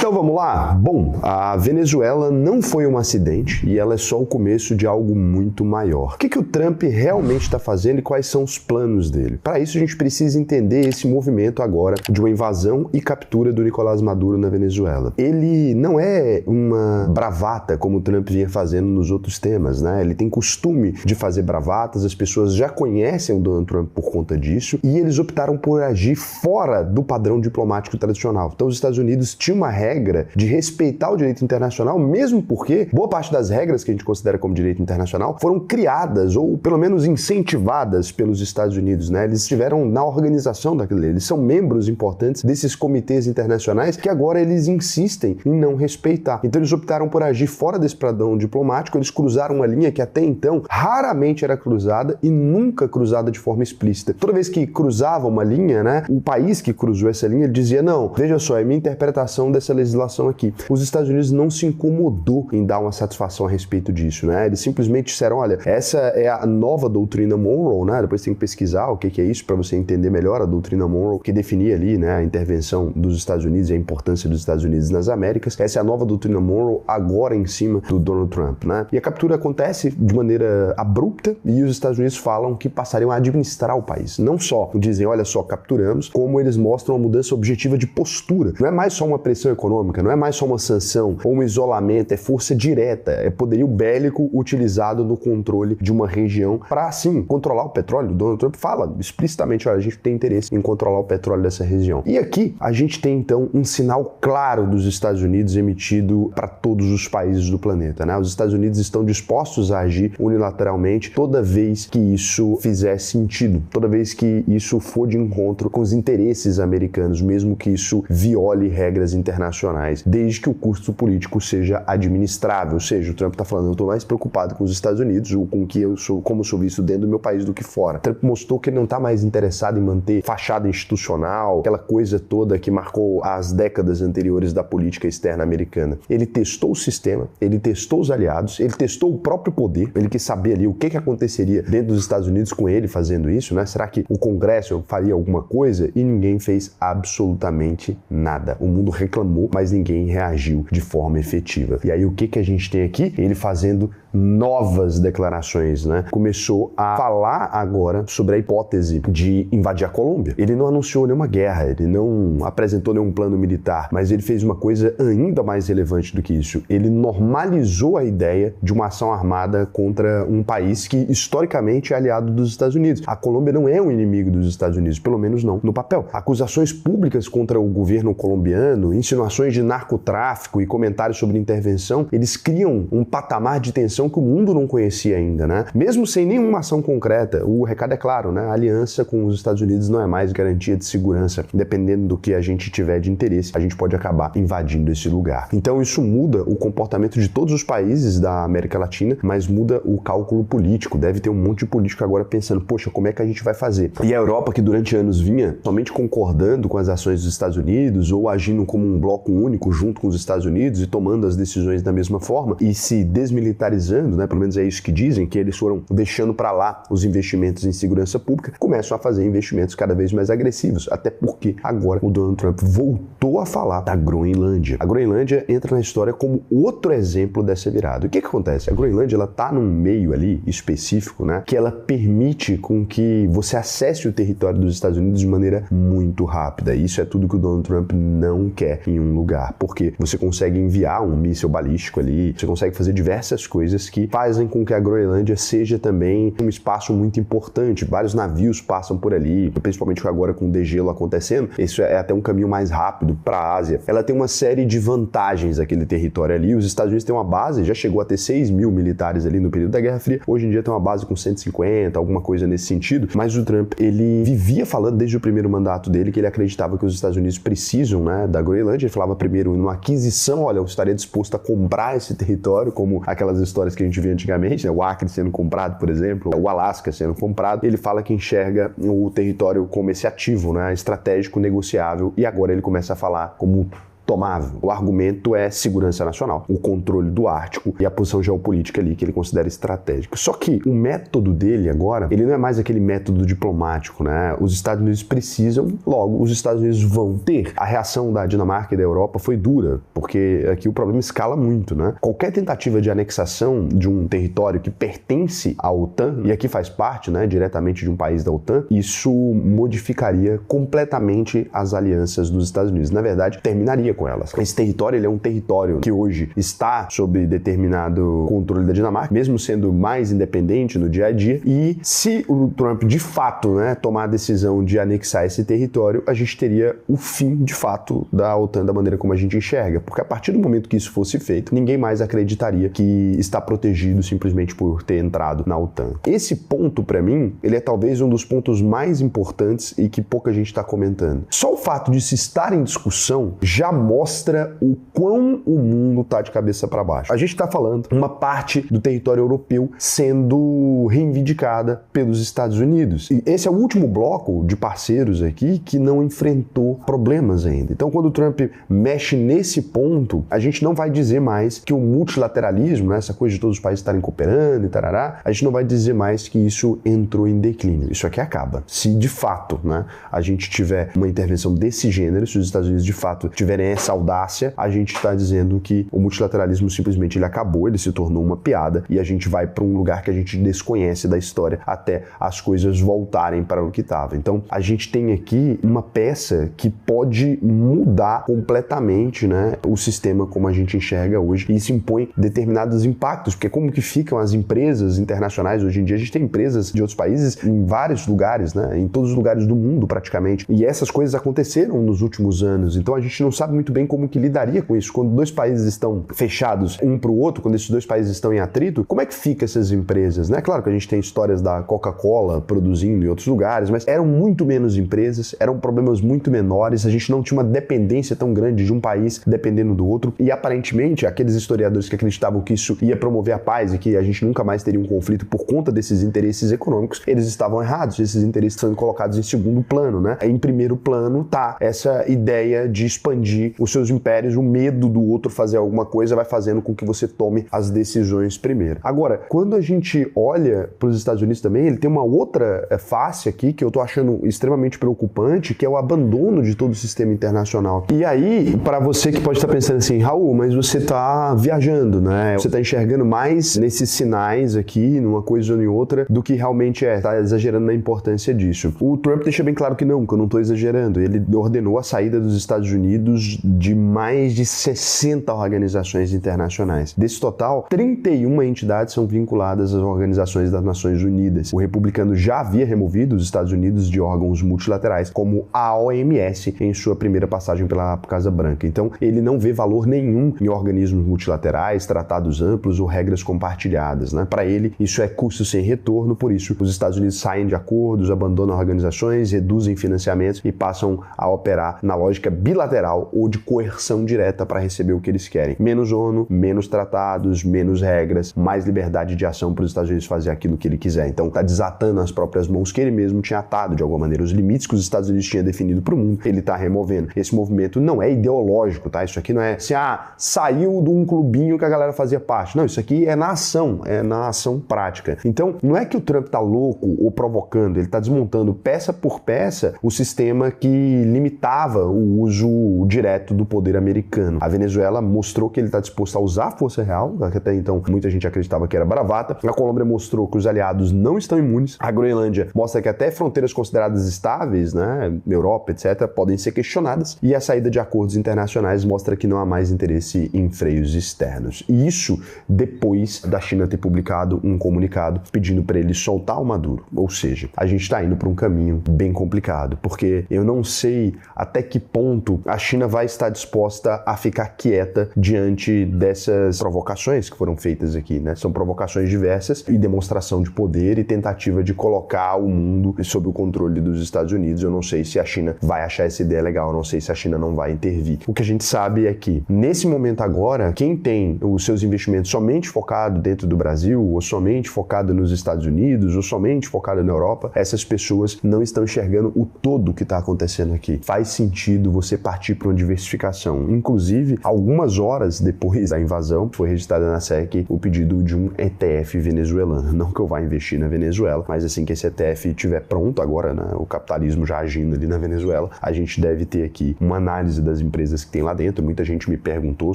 Então vamos lá? Bom, a Venezuela não foi um acidente e ela é só o começo de algo muito maior. O que o Trump realmente está fazendo e quais são os planos dele? Para isso a gente precisa entender esse movimento agora de uma invasão e captura do Nicolás Maduro na Venezuela. Ele não é uma bravata como o Trump vinha fazendo nos outros temas, né? Ele tem costume de fazer bravatas, as pessoas já conhecem o Donald Trump por conta disso e eles optaram por agir fora do padrão diplomático tradicional. Então os Estados Unidos tinham uma regra de respeitar o direito internacional, mesmo porque boa parte das regras que a gente considera como direito internacional foram criadas ou pelo menos incentivadas pelos Estados Unidos, né? Eles estiveram na organização daquilo, eles são membros importantes desses comitês internacionais que agora eles insistem em não respeitar. Então eles optaram por agir fora desse padrão diplomático, eles cruzaram uma linha que até então raramente era cruzada e nunca cruzada de forma explícita. Toda vez que cruzava uma linha, né, o país que cruzou essa linha ele dizia, não, veja só, é minha interpretação dessa legislação aqui. Os Estados Unidos não se incomodou em dar uma satisfação a respeito disso, né? Eles simplesmente disseram, olha, essa é a nova doutrina Monroe, né? Depois tem que pesquisar o que é isso para você entender melhor a doutrina Monroe, que definia ali, né, a intervenção dos Estados Unidos e a importância dos Estados Unidos nas Américas. Essa é a nova doutrina Monroe agora em cima do Donald Trump, né? E a captura acontece de maneira abrupta e os Estados Unidos falam que passariam a administrar o país. Não só dizem, olha só, capturamos, como eles mostram uma mudança objetiva de postura. Não é mais só uma pressão econômica, não é mais só uma sanção ou um isolamento, é força direta, é poderio bélico utilizado no controle de uma região para, assim, controlar o petróleo. O Donald Trump fala explicitamente, olha, a gente tem interesse em controlar o petróleo dessa região. E aqui a gente tem, então, um sinal claro dos Estados Unidos emitido para todos os países do planeta, né? Os Estados Unidos estão dispostos a agir unilateralmente toda vez que isso fizer sentido, toda vez que isso for de encontro com os interesses americanos, mesmo que isso viole regras internacionais, desde que o custo político seja administrável. Ou seja, o Trump está falando, eu estou mais preocupado com os Estados Unidos ou com que eu sou, como eu sou visto dentro do meu país do que fora. O Trump mostrou que ele não está mais interessado em manter fachada institucional, aquela coisa toda que marcou as décadas anteriores da política externa americana. Ele testou o sistema, ele testou os aliados, ele testou o próprio poder, ele quis saber ali o que aconteceria dentro dos Estados Unidos com ele fazendo isso, né? Será que o Congresso faria alguma coisa? E ninguém fez absolutamente nada. O mundo reclamou, mas ninguém reagiu de forma efetiva. E aí o que a gente tem aqui? Ele fazendo novas declarações, né? Começou a falar agora sobre a hipótese de invadir a Colômbia. Ele não anunciou nenhuma guerra, ele não apresentou nenhum plano militar, mas ele fez uma coisa ainda mais relevante do que isso. Ele normalizou a ideia de uma ação armada contra um país que historicamente é aliado dos Estados Unidos. A Colômbia não é um inimigo dos Estados Unidos, pelo menos não no papel. Acusações públicas contra o governo colombiano, insinuações de narcotráfico e comentários sobre intervenção, eles criam um patamar de tensão que o mundo não conhecia ainda, né? Mesmo sem nenhuma ação concreta, o recado é claro, né? A aliança com os Estados Unidos não é mais garantia de segurança. Dependendo do que a gente tiver de interesse, a gente pode acabar invadindo esse lugar. Então isso muda o comportamento de todos os países da América Latina, mas muda o cálculo político. Deve ter um monte de político agora pensando, poxa, como é que a gente vai fazer? E a Europa, que durante anos vinha somente concordando com as ações dos Estados Unidos ou agindo como um bloco único junto com os Estados Unidos e tomando as decisões da mesma forma e se desmilitarizando, né? Pelo menos é isso que dizem, que eles foram deixando para lá os investimentos em segurança pública, começam a fazer investimentos cada vez mais agressivos, até porque agora o Donald Trump voltou a falar da Groenlândia. A Groenlândia entra na história como outro exemplo dessa virada. O que acontece? A Groenlândia, ela tá num meio ali específico, né? Que ela permite com que você acesse o território dos Estados Unidos de maneira muito rápida. Isso é tudo que o Donald Trump não quer em um lugar, porque você consegue enviar um míssil balístico ali, você consegue fazer diversas coisas que fazem com que a Groenlândia seja também um espaço muito importante. Vários navios passam por ali, principalmente agora com o degelo acontecendo. Isso é até um caminho mais rápido para a Ásia. Ela tem uma série de vantagens, aquele território ali. Os Estados Unidos têm uma base, já chegou a ter 6 mil militares ali no período da Guerra Fria. Hoje em dia tem uma base com 150, alguma coisa nesse sentido. Mas o Trump, ele vivia falando desde o primeiro mandato dele que ele acreditava que os Estados Unidos precisam, né, da Groenlândia. Ele falava primeiro numa aquisição, olha, eu estaria disposto a comprar esse território, como aquelas histórias que a gente via antigamente, né? O Acre sendo comprado, por exemplo, o Alasca sendo comprado. Ele fala que enxerga o território como esse ativo, né? Estratégico, negociável, e agora ele começa a falar como tomável. O argumento é segurança nacional, o controle do Ártico e a posição geopolítica ali que ele considera estratégica. Só que o método dele agora, ele não é mais aquele método diplomático, né? Os Estados Unidos precisam, logo os Estados Unidos vão ter. A reação da Dinamarca e da Europa foi dura, porque aqui o problema escala muito, né? Qualquer tentativa de anexação de um território que pertence à OTAN, e aqui faz parte, né, diretamente de um país da OTAN, isso modificaria completamente as alianças dos Estados Unidos. Na verdade, terminaria com elas. Esse território, ele é um território que hoje está sob determinado controle da Dinamarca, mesmo sendo mais independente no dia a dia, e se o Trump de fato, né, tomar a decisão de anexar esse território, a gente teria o fim de fato da OTAN da maneira como a gente enxerga, porque a partir do momento que isso fosse feito, ninguém mais acreditaria que está protegido simplesmente por ter entrado na OTAN. Esse ponto, para mim, ele é talvez um dos pontos mais importantes e que pouca gente está comentando. Só o fato de se estar em discussão já mostra o quão o mundo está de cabeça para baixo. A gente está falando uma parte do território europeu sendo reivindicada pelos Estados Unidos. E esse é o último bloco de parceiros aqui que não enfrentou problemas ainda. Então, quando o Trump mexe nesse ponto, a gente não vai dizer mais que o multilateralismo, né, essa coisa de todos os países estarem cooperando e tarará, a gente não vai dizer mais que isso entrou em declínio. Isso aqui acaba. Se de fato, né, a gente tiver uma intervenção desse gênero, se os Estados Unidos de fato tiverem essa audácia, a gente está dizendo que o multilateralismo simplesmente ele acabou, ele se tornou uma piada e a gente vai para um lugar que a gente desconhece da história até as coisas voltarem para o que estava. Então, a gente tem aqui uma peça que pode mudar completamente, né, o sistema como a gente enxerga hoje, e isso impõe determinados impactos, porque como que ficam as empresas internacionais hoje em dia? A gente tem empresas de outros países em vários lugares, né, em todos os lugares do mundo praticamente, e essas coisas aconteceram nos últimos anos, então a gente não sabe muito bem como que lidaria com isso. Quando dois países estão fechados um para o outro, quando esses dois países estão em atrito, como é que fica essas empresas, né? Claro que a gente tem histórias da Coca-Cola produzindo em outros lugares, mas eram muito menos empresas, eram problemas muito menores, a gente não tinha uma dependência tão grande de um país dependendo do outro, e aparentemente aqueles historiadores que acreditavam que isso ia promover a paz e que a gente nunca mais teria um conflito por conta desses interesses econômicos, eles estavam errados, esses interesses sendo colocados em segundo plano, né? Em primeiro plano tá essa ideia de expandir os seus impérios, o medo do outro fazer alguma coisa vai fazendo com que você tome as decisões primeiro. Agora, quando a gente olha para os Estados Unidos também, ele tem uma outra face aqui que eu tô achando extremamente preocupante, que é o abandono de todo o sistema internacional. E aí, para você que pode estar pensando assim, Raul, mas você tá viajando, né? Você tá enxergando mais nesses sinais aqui, numa coisa ou em outra, do que realmente tá exagerando na importância disso. O Trump deixa bem claro que eu não tô exagerando. Ele ordenou a saída dos Estados Unidos de mais de 60 organizações internacionais. Desse total, 31 entidades são vinculadas às organizações das Nações Unidas. O republicano já havia removido os Estados Unidos de órgãos multilaterais, como a OMS, em sua primeira passagem pela Casa Branca. Então, ele não vê valor nenhum em organismos multilaterais, tratados amplos ou regras compartilhadas, né? Para ele, isso é custo sem retorno, por isso, os Estados Unidos saem de acordos, abandonam organizações, reduzem financiamentos e passam a operar na lógica bilateral ou de coerção direta para receber o que eles querem. Menos ONU, menos tratados, menos regras, mais liberdade de ação para os Estados Unidos fazer aquilo que ele quiser. Então, está desatando as próprias mãos que ele mesmo tinha atado de alguma maneira. Os limites que os Estados Unidos tinham definido para o mundo, ele está removendo. Esse movimento não é ideológico, tá? Isso aqui não é assim, saiu de um clubinho que a galera fazia parte. Não, isso aqui é na ação prática. Então, não é que o Trump tá louco ou provocando, ele tá desmontando peça por peça o sistema que limitava o uso direto do poder americano. A Venezuela mostrou que ele está disposto a usar a força real, que até então muita gente acreditava que era bravata. A Colômbia mostrou que os aliados não estão imunes. A Groenlândia mostra que até fronteiras consideradas estáveis, né, Europa, etc., podem ser questionadas. E a saída de acordos internacionais mostra que não há mais interesse em freios externos. E isso depois da China ter publicado um comunicado pedindo para ele soltar o Maduro. Ou seja, a gente está indo para um caminho bem complicado, porque eu não sei até que ponto a China vai estar disposta a ficar quieta diante dessas provocações que foram feitas aqui, né? São provocações diversas e demonstração de poder e tentativa de colocar o mundo sob o controle dos Estados Unidos. Eu não sei se a China vai achar essa ideia legal, eu não sei se a China não vai intervir. O que a gente sabe é que, nesse momento agora, quem tem os seus investimentos somente focado dentro do Brasil, ou somente focado nos Estados Unidos, ou somente focado na Europa, essas pessoas não estão enxergando o todo que está acontecendo aqui. Faz sentido você partir para uma diversificação diversificação. Inclusive, algumas horas depois da invasão, foi registrado na SEC o pedido de um ETF venezuelano. Não que eu vá investir na Venezuela, mas assim que esse ETF estiver pronto agora, né, o capitalismo já agindo ali na Venezuela, a gente deve ter aqui uma análise das empresas que tem lá dentro. Muita gente me perguntou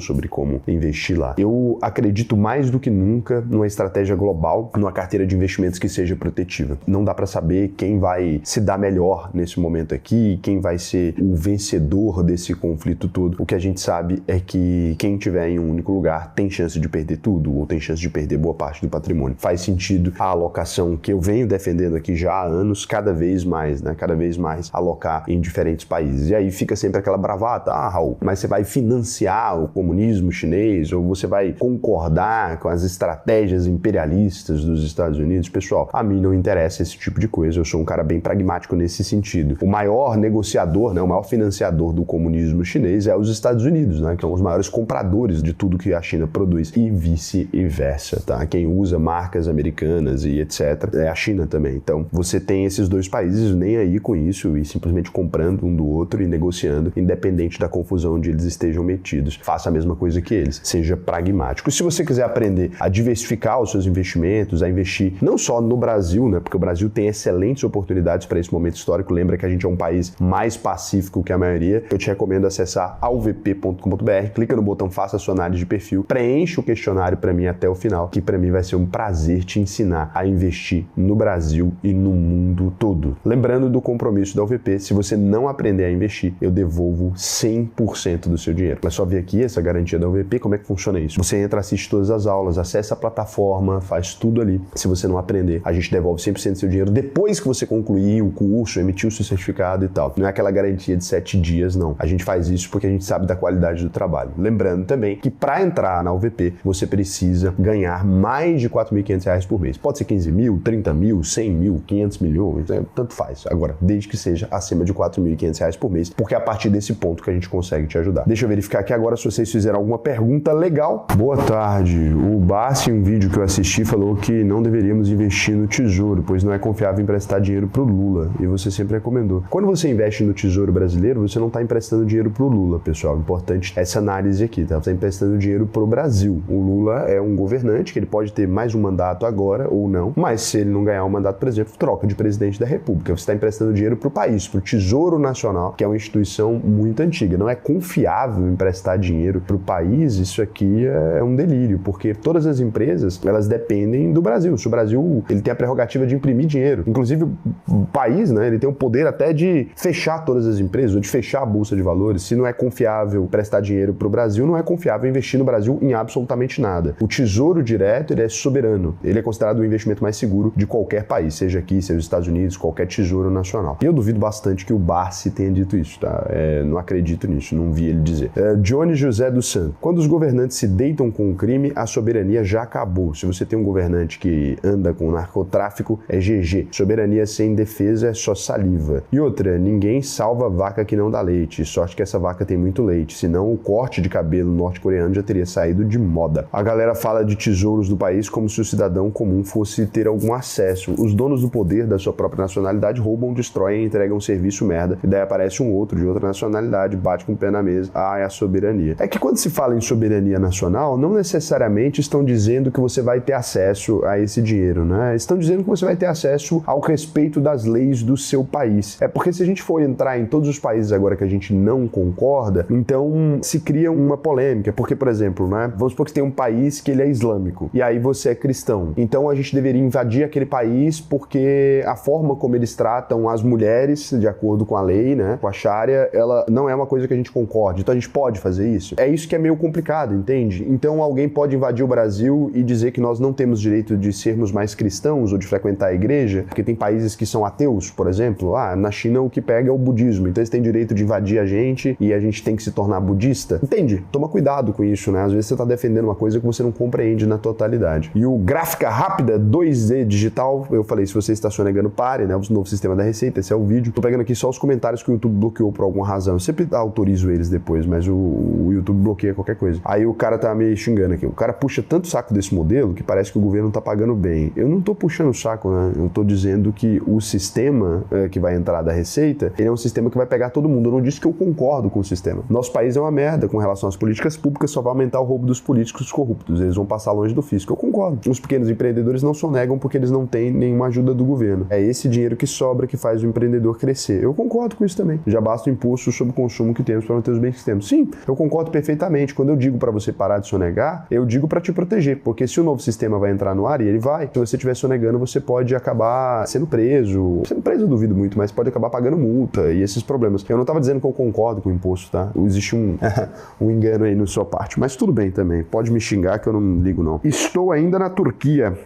sobre como investir lá. Eu acredito mais do que nunca numa estratégia global, numa carteira de investimentos que seja protetiva. Não dá para saber quem vai se dar melhor nesse momento aqui, quem vai ser o vencedor desse conflito todo. O que a gente sabe é que quem tiver em um único lugar tem chance de perder tudo, ou tem chance de perder boa parte do patrimônio. Faz sentido a alocação que eu venho defendendo aqui já há anos, cada vez mais, né? Cada vez mais alocar em diferentes países. E aí fica sempre aquela bravata, Raul, mas você vai financiar o comunismo chinês, ou você vai concordar com as estratégias imperialistas dos Estados Unidos? Pessoal, a mim não interessa esse tipo de coisa, eu sou um cara bem pragmático nesse sentido. O maior negociador, né, o maior financiador do comunismo chinês é os Estados Unidos, né, que são os maiores compradores de tudo que a China produz, e vice-versa, tá? Quem usa marcas americanas e etc. é a China também. Então, você tem esses dois países nem aí com isso e simplesmente comprando um do outro e negociando, independente da confusão onde eles estejam metidos. Faça a mesma coisa que eles. Seja pragmático. Se você quiser aprender a diversificar os seus investimentos, a investir não só no Brasil, né, porque o Brasil tem excelentes oportunidades para esse momento histórico. Lembra que a gente é um país mais pacífico que a maioria. Eu te recomendo acessar alvp.com.br, clica no botão Faça a sua análise de perfil, preenche o questionário para mim até o final, que para mim vai ser um prazer te ensinar a investir no Brasil e no mundo todo. Lembrando do compromisso da UVP, se você não aprender a investir, eu devolvo 100% do seu dinheiro. É só vir aqui, essa garantia da UVP, como é que funciona isso? Você entra, assiste todas as aulas, acessa a plataforma, faz tudo ali. Se você não aprender, a gente devolve 100% do seu dinheiro depois que você concluir o curso, emitir o seu certificado e tal. Não é aquela garantia de 7 dias, não. A gente faz isso porque a gente sabe da qualidade do trabalho. Lembrando também que para entrar na UVP, você precisa ganhar mais de R$4.500 por mês. Pode ser 15 mil, 30 mil, 100 mil, 500 milhões, né? Tanto faz. Agora, desde que seja acima de R$4.500 por mês, porque é a partir desse ponto que a gente consegue te ajudar. Deixa eu verificar aqui agora se vocês fizeram alguma pergunta legal. Boa tarde. O Bassi, em um vídeo que eu assisti, falou que não deveríamos investir no Tesouro, pois não é confiável emprestar dinheiro pro Lula. E você sempre recomendou. Quando você investe no Tesouro Brasileiro, você não está emprestando dinheiro pro Lula, pessoal. Importante essa análise aqui, tá? Você está emprestando dinheiro pro Brasil. O Lula é um governante que ele pode ter mais um mandato agora ou não, mas se ele não ganhar um mandato, por exemplo, troca de presidente da República. Você está emprestando dinheiro pro país, pro Tesouro Nacional, que é uma instituição muito antiga. Não é confiável emprestar dinheiro pro país, isso aqui é um delírio, porque todas as empresas, elas dependem do Brasil. Se o Brasil, ele tem a prerrogativa de imprimir dinheiro. Inclusive, o país, né, ele tem o poder até de fechar todas as empresas, ou de fechar a Bolsa de Valores. Se não é confiável prestar dinheiro pro Brasil, não é confiável investir no Brasil em absolutamente nada. O Tesouro Direto, ele é soberano. Ele é considerado o investimento mais seguro de qualquer país, seja aqui, seja os Estados Unidos, qualquer tesouro nacional. E eu duvido bastante que o Barsi tenha dito isso, tá? Não acredito nisso, não vi ele dizer. Johnny José dos Santos. Quando os governantes se deitam com o crime, a soberania já acabou. Se você tem um governante que anda com narcotráfico, é GG. Soberania sem defesa é só saliva. E outra, ninguém salva vaca que não dá leite. Sorte que essa vaca tem muito leite, senão o corte de cabelo norte-coreano já teria saído de moda. A galera fala de tesouros do país como se o cidadão comum fosse ter algum acesso. Os donos do poder da sua própria nacionalidade roubam, destroem e entregam um serviço merda. E daí aparece um outro de outra nacionalidade, bate com o pé na mesa. Ah, é a soberania. É que quando se fala em soberania nacional, não necessariamente estão dizendo que você vai ter acesso a esse dinheiro, né? Estão dizendo que você vai ter acesso ao respeito das leis do seu país. É porque se a gente for entrar em todos os países agora que a gente não concorda, então se cria uma polêmica. Porque, por exemplo, né, vamos supor que tem um país que ele é islâmico e aí você é cristão. Então a gente deveria invadir aquele país porque a forma como eles tratam as mulheres, de acordo com a lei, né, com a Sharia, ela não é uma coisa que a gente concorde. Então a gente pode fazer isso. É isso que é meio complicado, entende? Então alguém pode invadir o Brasil e dizer que nós não temos direito de sermos mais cristãos ou de frequentar a igreja, porque tem países que são ateus, por exemplo. Na China o que pega é o budismo. Então eles têm direito de invadir a gente e a gente tem que se tornar budista. Entende? Toma cuidado com isso, né? Às vezes você está defendendo uma coisa que você não compreende na totalidade. E o Gráfica Rápida 2D Digital, eu falei, se você está sonegando, pare, né? O novo sistema da Receita, esse é o vídeo. Tô pegando aqui só os comentários que o YouTube bloqueou por alguma razão. Eu sempre autorizo eles depois, mas o YouTube bloqueia qualquer coisa. Aí o cara tá me xingando aqui. O cara puxa tanto saco desse modelo que parece que o governo tá pagando bem. Eu não tô puxando o saco, né? Eu tô dizendo que o sistema que vai entrar da Receita, ele é um sistema que vai pegar todo mundo. Eu não disse que eu concordo com o sistema. Nosso país é uma merda com relação às políticas públicas, só vai aumentar o roubo dos políticos corruptos, eles vão passar longe do fisco. Eu concordo. Os pequenos empreendedores não sonegam porque eles não têm nenhuma ajuda do governo. É esse dinheiro que sobra que faz o empreendedor crescer. Eu concordo com isso também. Já basta o imposto sobre o consumo que temos para manter os bens que temos. Sim, eu concordo perfeitamente. Quando eu digo para você parar de sonegar, eu digo para te proteger, porque se o novo sistema vai entrar no ar, e ele vai, se você estiver sonegando, você pode acabar sendo preso. Sendo preso eu duvido muito, mas pode acabar pagando multa e esses problemas. Eu não estava dizendo que eu concordo com o imposto, tá? Existe um engano aí na sua parte, mas tudo bem também. Pode me xingar que eu não ligo não. Estou ainda na Turquia.